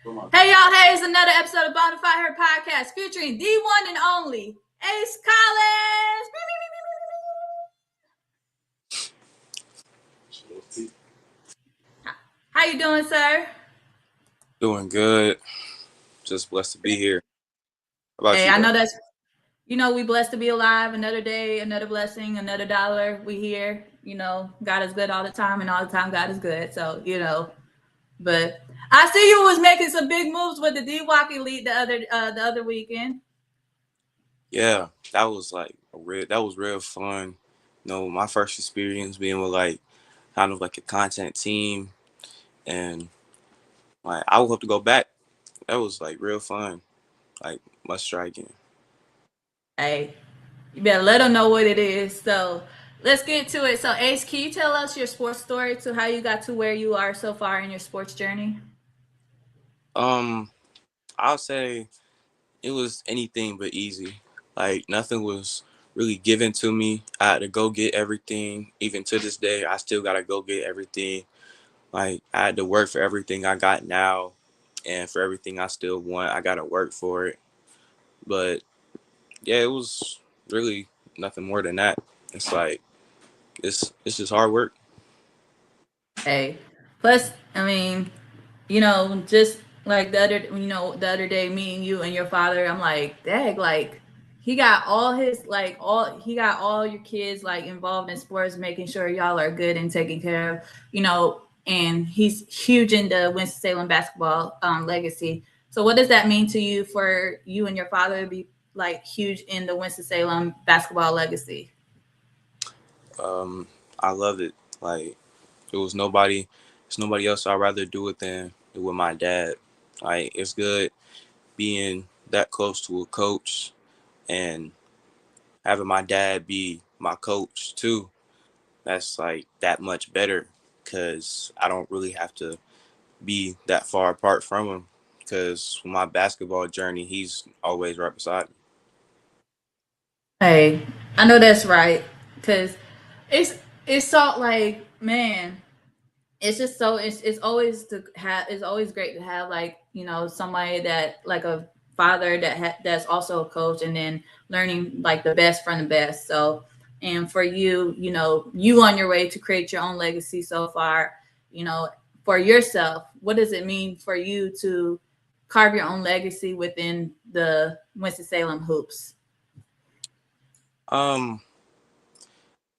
Hey y'all, hey, it's another episode of Bonafide Her Podcast featuring the one and only Ace Collins. How you doing, sir? Doing good. Just blessed to be here. How about Hey, you, I though? know we blessed to be alive. Another day, another blessing, another dollar. We here. God is good all the time, and all the time God is good. So, but I see you was making some big moves with the D-Walk Elite the other weekend. Yeah, that was real fun. My first experience being with kind of like a content team, and I would hope to go back. That was real fun. Must try again. Hey, you better let them know what it is. So let's get to it. So Ace, can you tell us your sports story to how you got to where you are so far in your sports journey? Um, I'll say it was anything but easy. Nothing was really given to me. I had to go get everything. Even to this day, I still gotta go get everything. I had to work for everything I got now, and for everything I still want, I gotta work for it. But yeah, it was really nothing more than that. It's it's just hard work. Hey, plus, I mean, just like the other day, me and you and your father, I'm like, dang, like he got all your kids like involved in sports, making sure y'all are good and taken care of, and he's huge into Winston-Salem basketball legacy. So what does that mean to you for you and your father to be like huge in the Winston-Salem basketball legacy? I love it. It was nobody, it's nobody else I'd rather do it than with my dad. It's good being that close to a coach and having my dad be my coach too. That's that much better because I don't really have to be that far apart from him because with my basketball journey, he's always right beside me. Hey, I know that's right, because it's it's so like, man, it's just so it's always to have it's always great to have, like, somebody that like a father that's also a coach, and then learning like the best from the best. So, and for you, you on your way to create your own legacy so far, you know for yourself, what does it mean for you to carve your own legacy within the Winston-Salem hoops? Um,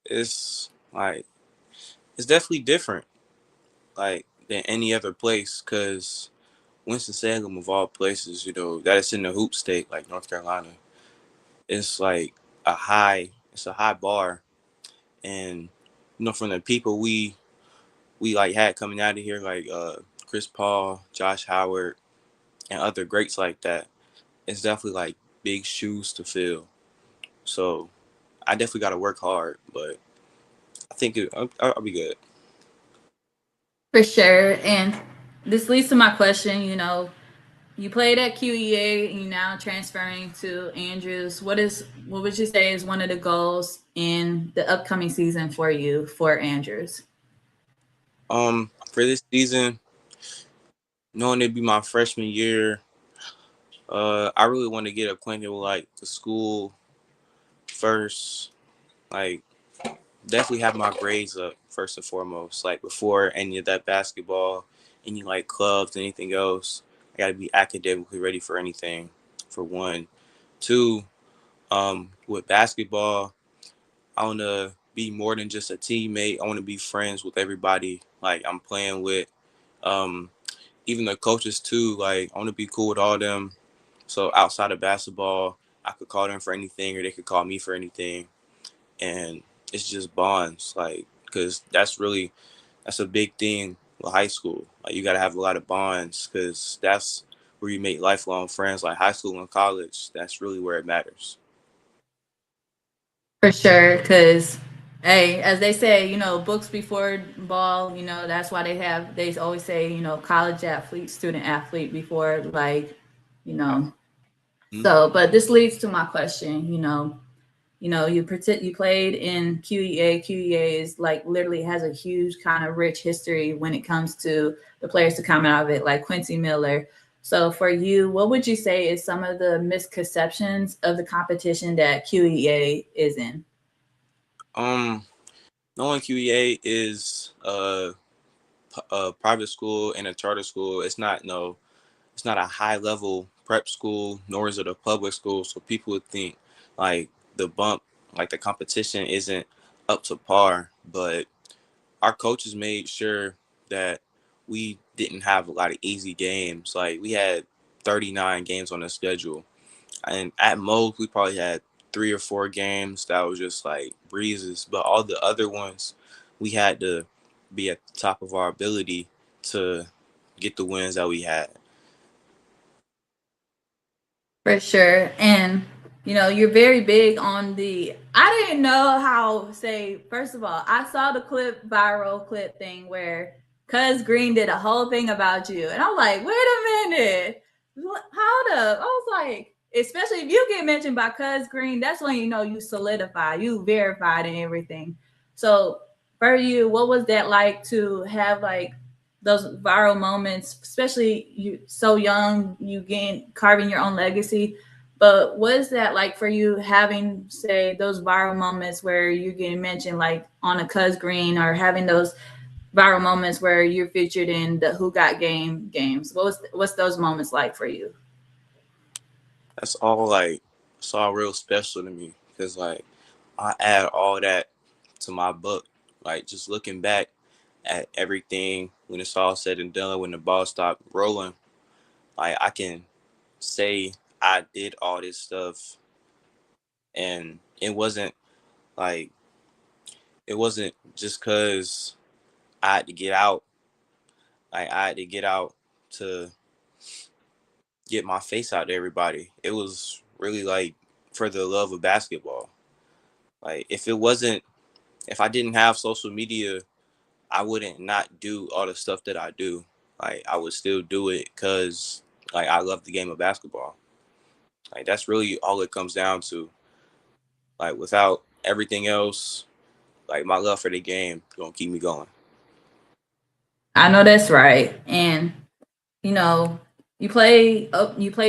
it's it's definitely different than any other place because Winston Salem of all places, that is in the hoop state like North Carolina. It's it's a high bar, and from the people we had coming out of here Chris Paul, Josh Howard, and other greats like that. It's definitely big shoes to fill. So I definitely got to work hard, but I think I'll be good. For sure. And this leads to my question. You played at QEA and you're now transferring to Andrews. What would you say is one of the goals in the upcoming season for you for Andrews? For this season, knowing it'd be my freshman year, I really want to get acquainted with the school first. Like definitely have my grades up first and foremost. Before any of that basketball, any clubs, anything else, I gotta be academically ready for anything. For one, two, with basketball, I want to be more than just a teammate. I want to be friends with everybody I'm playing with. Um, Even the coaches too. I want to be cool with all them. So outside of basketball, I could call them for anything, or they could call me for anything, and it's just bonds. Because that's a big thing with high school. You got to have a lot of bonds because that's where you make lifelong friends. Like high school and college, that's really where it matters. For sure, because hey, as they say, books before ball. That's why they always say, college athlete, student athlete before, like, you know. Mhm. So, but this leads to my question. You played in QEA. QEA is like literally has a huge kind of rich history when it comes to the players to come out of it, like Quincy Miller So for you, what would you say is some of the misconceptions of the competition that QEA is in? Um, knowing QEA is a private school and a charter school. It's not a high level prep school, nor is it a public school. So people would think like the bump, like the competition isn't up to par. But our coaches made sure that we didn't have a lot of easy games. Like we had 39 games on the schedule, and at most we probably had 3 or 4 games that was just like breezes. But all the other ones, we had to be at the top of our ability to get the wins that we had. For sure. And you're very big on the I didn't know how say first of all, I saw the viral clip thing where Cuz Green did a whole thing about you. And I'm like, wait a minute. Hold up. I was like, especially if you get mentioned by Cuz Green, that's when you solidify, you verified and everything. So for you, what was that like to have like those viral moments, especially you so young, you gain carving your own legacy. But what is that like for you having, say, those viral moments where you're getting mentioned like on a Cuz Green or having those viral moments where you're featured in the Who Got Game games? What's those moments like for you? That's all like it's all real special to me because like I add all that to my book. Like just looking back at everything when it's all said and done, when the ball stopped rolling, like I can say I did all this stuff, and like it wasn't just cause I had to get out. Like I had to get out to get my face out to everybody. It was really like for the love of basketball. Like if I didn't have social media, I wouldn't not do all the stuff that I do. Like I would still do it because like I love the game of basketball. Like that's really all it comes down to. Like without everything else, like my love for the game gonna keep me going. I know that's right. And you know, you play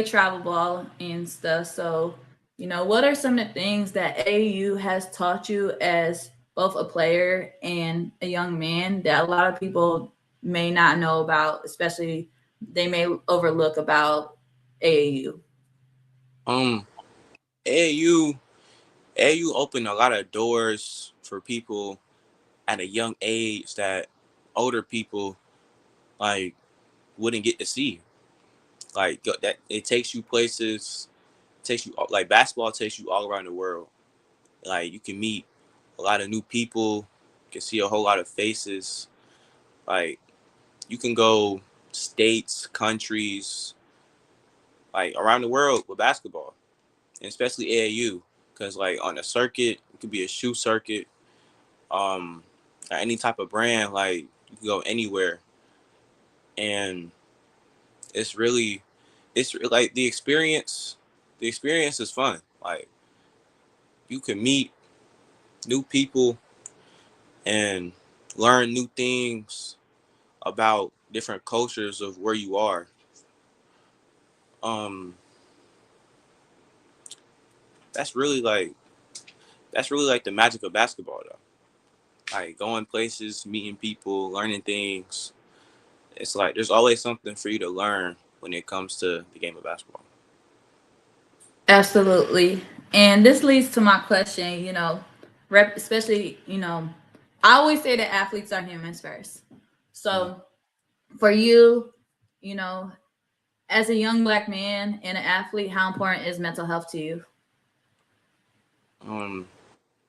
travel ball and stuff. So, what are some of the things that AU has taught you as both a player and a young man that a lot of people may not know about, especially they may overlook about AAU? Um, AAU AAU opened a lot of doors for people at a young age that older people like wouldn't get to see. Like that, it takes you places. Takes you like basketball takes you all around the world. Like you can meet a lot of new people. You can see a whole lot of faces. Like you can go states, countries, like around the world with basketball, and especially AAU, because like on a circuit, it could be a shoe circuit, um, any type of brand. Like you can go anywhere, and it's really, it's like the experience. The experience is fun. Like you can meet new people and learn new things about different cultures of where you are. Um, that's really like the magic of basketball though. Like going places, meeting people, learning things. It's like there's always something for you to learn when it comes to the game of basketball. Absolutely. And this leads to my question, especially, I always say that athletes are humans first. Mm. So for you, you know, as a young black man and an athlete, how important is mental health to you? Um,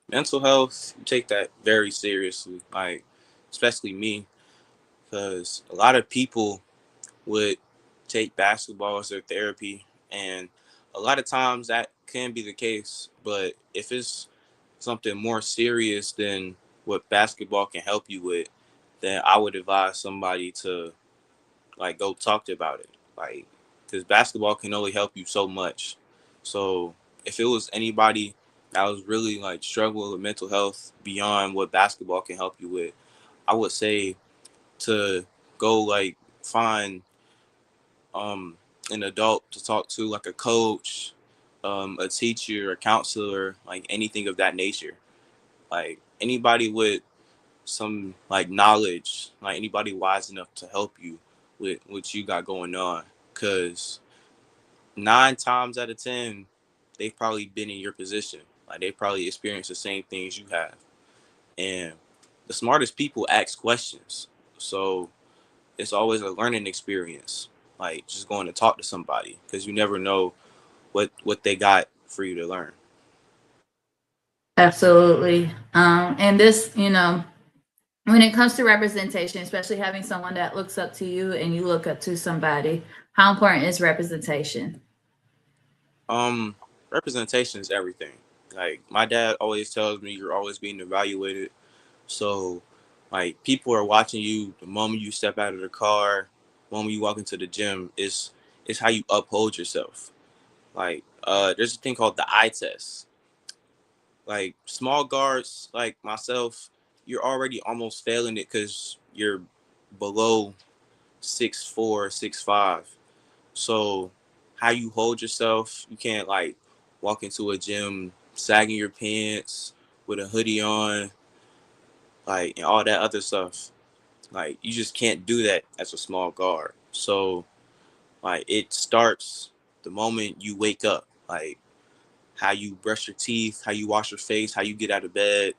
mental health, you take that very seriously. Like especially me, because a lot of people would take basketball as their therapy, and a lot of times that can be the case. But if it's something more serious than what basketball can help you with, then I would advise somebody to like go talk to about it. Like, because basketball can only help you so much. So if it was anybody that was really like struggling with mental health beyond what basketball can help you with, I would say to go like find um an adult to talk to, like a coach, a teacher, a counselor, like anything of that nature. Like anybody with some like knowledge, like anybody wise enough to help you with what you got going on. Cause 9 times out of 10, they've probably been in your position. Like they probably experienced the same things you have. And the smartest people ask questions. So it's always a learning experience. Like just going to talk to somebody because you never know what they got for you to learn. Absolutely. And this, when it comes to representation, especially having someone that looks up to you and you look up to somebody, how important is representation? Um, Representation is everything. Like my dad always tells me, you're always being evaluated. So, like people are watching you the moment you step out of the car, the moment you walk into the gym. Is how you uphold yourself. Like, there's a thing called the eye test. Like small guards, like myself, you're already almost failing it because you're below 6'4", 6'5". So how you hold yourself, you can't like walk into a gym sagging your pants with a hoodie on, like and all that other stuff. Like you just can't do that as a small guard. So like it starts the moment you wake up. Like how you brush your teeth, how you wash your face, how you get out of bed.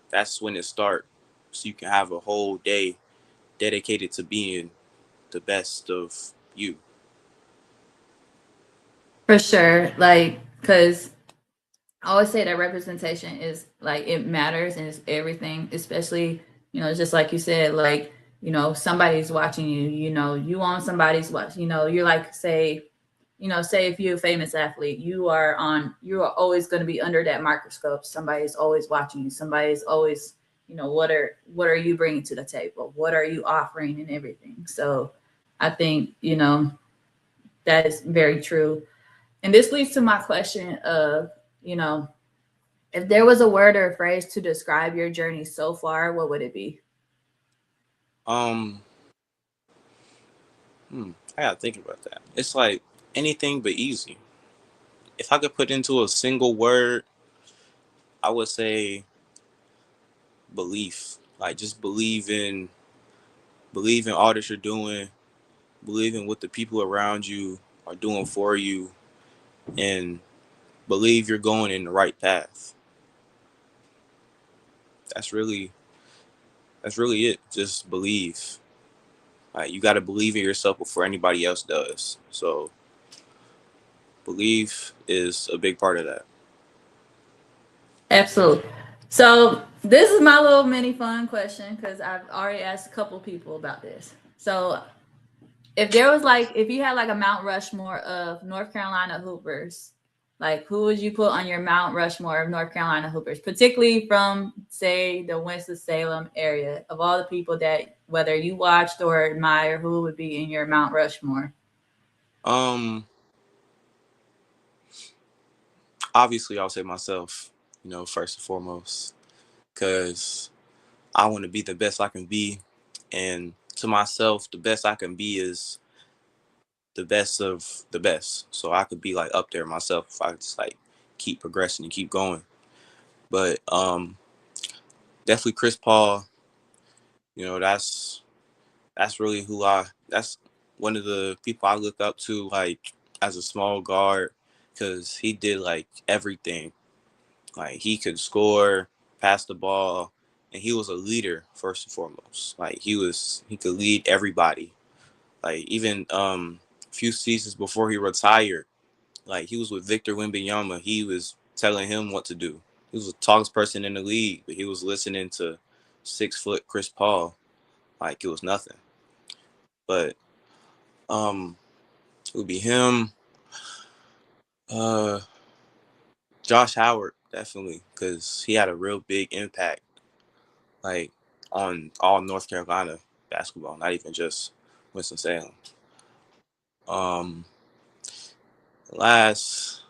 That's when it starts. So you can have a whole day dedicated to being the best of you. For sure. Like, because I always say that representation is like it matters and it's everything, especially, just like you said, like, somebody's watching you, you want somebody's watch, you're like, say if you're a famous athlete, you are always going to be under that microscope. Somebody's always watching you. Somebody's always, what are you bringing to the table? What are you offering and everything? So I think, that is very true. And this leads to my question of, you know, if there was a word or a phrase to describe your journey so far, what would it be? Um, I gotta think about that. It's like anything but easy. If I could put into a single word, I would say belief. Like just believe in all that you're doing, believe in what the people around you are doing for you, and believe you're going in the right path. That's really that's really it. Just believe. Like you gotta believe in yourself before anybody else does. So belief is a big part of that. Absolutely. So this is my little mini fun question because I've already asked a couple people about this. So if you had like a Mount Rushmore of North Carolina Hoopers, like who would you put on your Mount Rushmore of North Carolina Hoopers, particularly from say the Winston Salem area, of all the people that whether you watched or admire, who would be in your Mount Rushmore? Um, Obviously I'll say myself, first and foremost, because I want to be the best I can be. And to myself, the best I can be is the best of the best. So I could be like up there myself if I just like keep progressing and keep going. But definitely Chris Paul, that's really that's one of the people I look up to like as a small guard because he did like everything. Like he could score, pass the ball, and he was a leader first and foremost. Like he could lead everybody. Like even a few seasons before he retired, like he was with Victor Wembanyama. He was telling him what to do. He was the tallest person in the league, but he was listening to 6 foot Chris Paul like it was nothing. But it would be him, uh, Josh Howard definitely, because he had a real big impact like on all North Carolina basketball, not even just Winston Salem. Um, Last,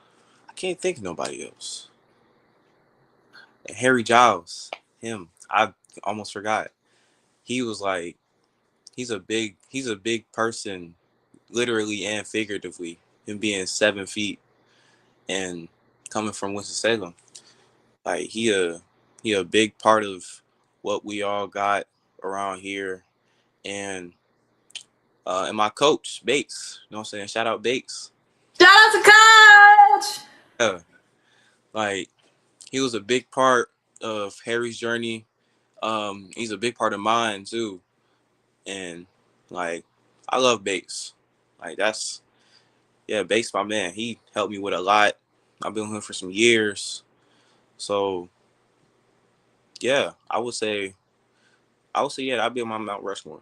I can't think of nobody else. And Harry Giles, him, I almost forgot. He was like, he's a big person literally and figuratively. Him being 7 feet and coming from Winston-Salem, like he a big part of what we all got around here. And my coach Bates, you know what I'm saying? Shout out Bates. Shout out to Coach. Yeah, like he was a big part of Harry's journey. He's a big part of mine too. And like I love Bates. Like that's yeah, Bates my man. He helped me with a lot. I've been with him for some years. So yeah, I would say yeah, I'd be on my Mount Rushmore.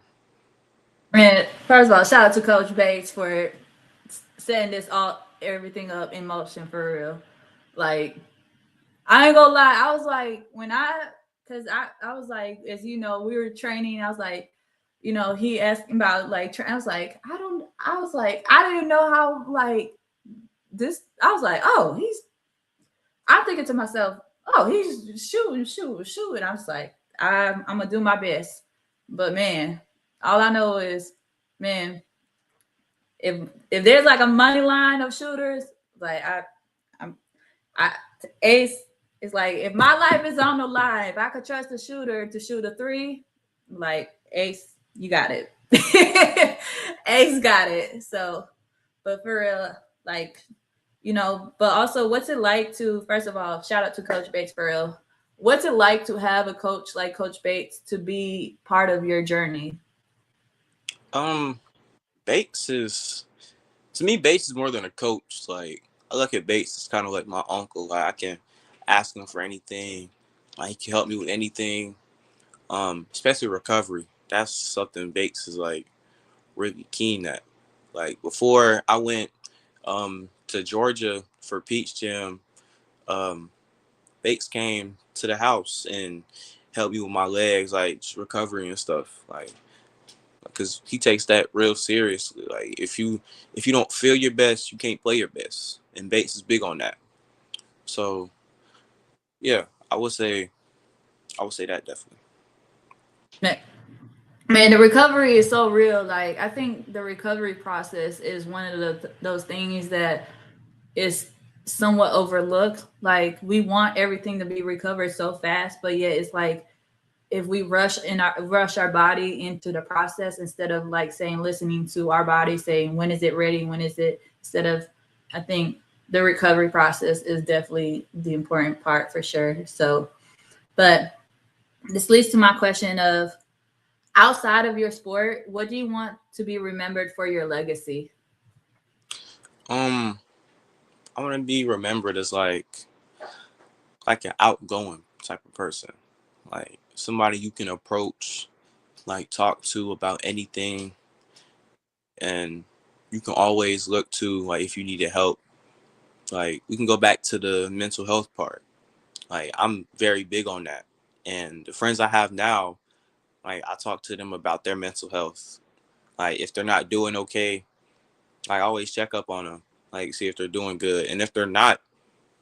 And first of all, shout out to Coach Bates for setting this all everything up in motion for real. Like I ain't gonna lie, I was like when I was like, as you know, we were training. I was like, he asked about like I was like, I was like, I didn't know how like this. I was like, oh, I'm thinking to myself, oh, he's shooting. I was like, I'm gonna do my best, but man, all I know is, man, if there's like a money line of shooters, like I'm I Ace is like if my life is on the line, if I could trust a shooter to shoot a three, like Ace, you got it. Ace got it. So, but for real, like but also what's it like to first of all, shout out to Coach Bates for real. What's it like to have a coach like Coach Bates to be part of your journey? Um Bates is to me Bates is more than a coach. Like I look at Bates as kind of like my uncle. Like I can ask him for anything. Like he can help me with anything. Especially recovery. That's something Bates is like really keen at. Like before I went to Georgia for Peach Jam, um, Bates came to the house and helped me with my legs, like recovery and stuff. Like because he takes that real seriously. Like if you don't feel your best, you can't play your best, and Bates is big on that. So yeah, I would say that definitely. Man, man, the recovery is so real. Like I think the recovery process is one of those things that is somewhat overlooked. Like we want everything to be recovered so fast, but yet it's like if we rush our body into the process instead of like saying listening to our body saying when is it ready, when is it instead of I think the recovery process is definitely the important part for sure. So, but this leads to my question of outside of your sport, what do you want to be remembered for your legacy? Um, I want to be remembered as like an outgoing type of person, like somebody you can approach, like talk to about anything, and you can always look to like if you needed help. Like we can go back to the mental health part. Like I'm very big on that, and the friends I have now, like I talk to them about their mental health. Like if they're not doing okay, I always check up on them, like see if they're doing good, and if they're not,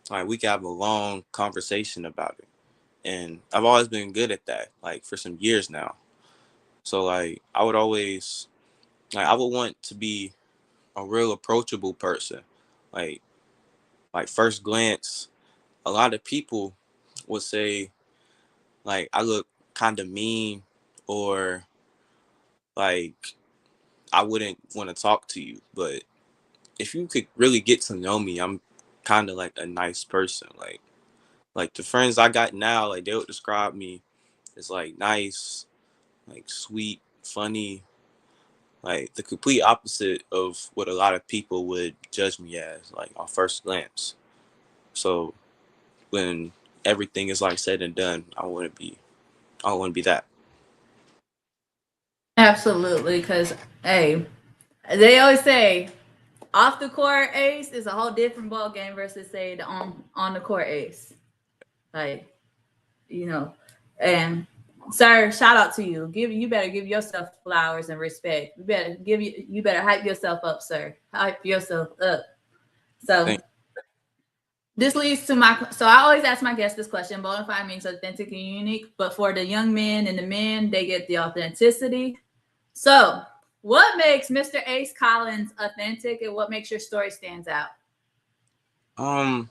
like we can have a long conversation about it. And I've always been good at that, like for some years now. So like I would want to be a real approachable person. Like like first glance, a lot of people would say like I look kind of mean or like I wouldn't want to talk to you. But if you could really get to know me, I'm kind of like a nice person. Like the friends I got now, like they would describe me as like nice, like sweet, funny, like the complete opposite of what a lot of people would judge me as, like on first glance. So when everything is like said and done, I want to be that. Absolutely, because hey, they always say off the court ace is a whole different ball game versus say the on the court ace. Like you know, and sir, shout out to you. You better give yourself flowers and respect. You better hype yourself up, sir. Hype yourself up. So Thank, this leads to so I always ask my guests this question. Bonafide means authentic and unique, but for the young men and the men, they get the authenticity. So What makes Mr. Ace Collins authentic, and what makes your story stands out? I'm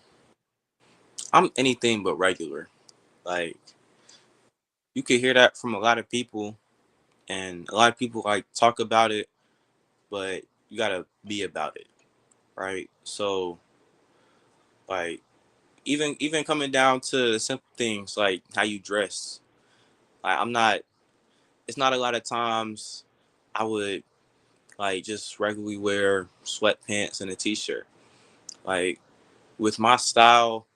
anything but regular. Like you could hear that from a lot of people, and a lot of people like talk about it, but you gotta be about it, right? So like even coming down to simple things like how you dress. Like I'm not. It's not a lot of times I would like just regularly wear sweatpants and a t-shirt. Like with my style,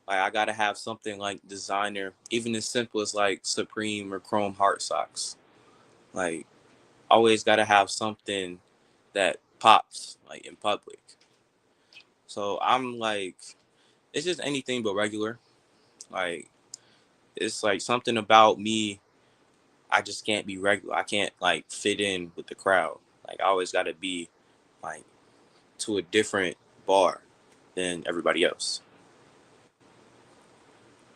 like I gotta have something like designer, even as simple as like Supreme or Chrome Heart socks. Like always gotta have something that pops like in public. So I'm like, it's just anything but regular. Like it's like something about me. I just can't be regular. I can't like fit in with the crowd. Like I always gotta be like to a different bar than everybody else.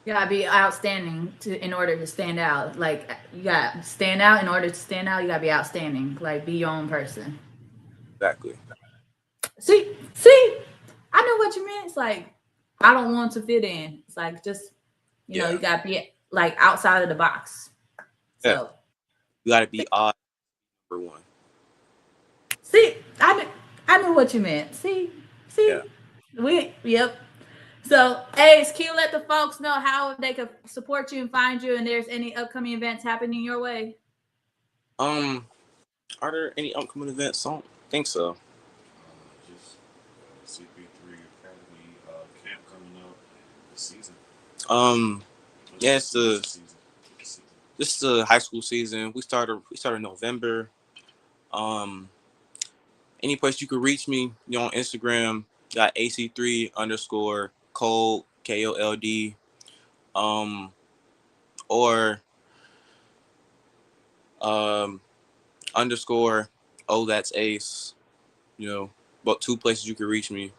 You gotta be outstanding in order to stand out. Like you gotta stand out in order to stand out. You gotta be outstanding. Like be your own person. Exactly. See, I know what you meant. It's like I don't want to fit in. It's like just you Yeah. gotta be like outside of the box. Yeah. So You gotta be odd for one. see, I knew what you meant. See, Yeah. yep. So, Ace, can you let the folks know how they can support you and find you, and there's any upcoming events happening your way? Um, are there any upcoming events? I don't think so. Just CP3 Academy camp coming up this season. Um, yeah, This season. this is the high school season. We started in November. Um, any place you could reach me, on Instagram, got AC3 underscore cold KOLD. Um, or um underscore that's Ace. About two places you could reach me.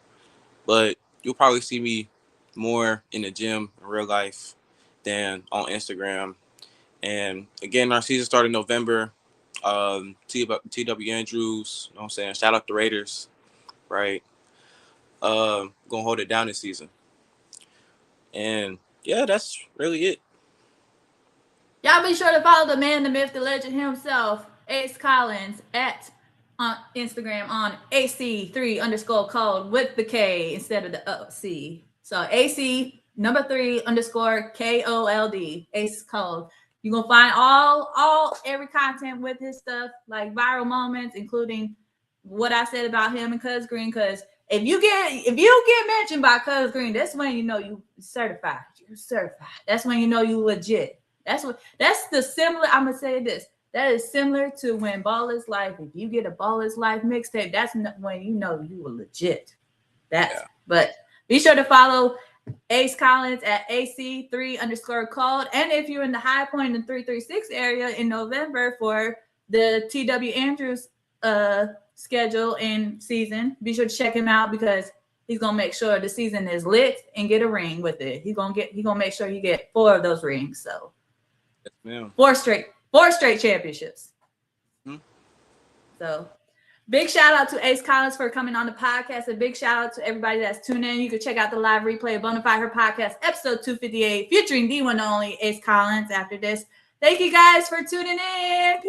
But you'll probably see me more in the gym in real life than on Instagram. And again, our season started in November. TW Andrews, you know what I'm saying? Shout out the Raiders, right? Gonna hold it down this season. And yeah, that's really it. Y'all be sure to follow the man, the myth, the legend himself, Ace Collins, at on Instagram on AC3 underscore code with the K instead of the C. So AC number 3 underscore KOLD, Ace Code. You're gonna find every content with his stuff, like viral moments, including what I said about him and Cuz Green. Cause if you get mentioned by Cuz Green, that's when you know you certified. You're certified. That's when you know you legit. That's the similar. I'm gonna say this. That is similar to when Ball is Life. If you get a Ball is Life mixtape, that's when you know you were legit. Yeah. But be sure to follow Ace Collins at AC3 underscore code. And if you're in the High Point and 336 area in November for the TW Andrews schedule and season, be sure to check him out because he's gonna make sure the season is lit and get a ring with it. He's gonna make sure you get 4 of those rings. So Yes, ma'am. 4 straight championships. Hmm? So big shout out to Ace Collins for coming on the podcast. A big shout out to everybody that's tuning in. You can check out the live replay of Bonafide Her podcast, episode 258, featuring the one and only Ace Collins after this. Thank you guys for tuning in.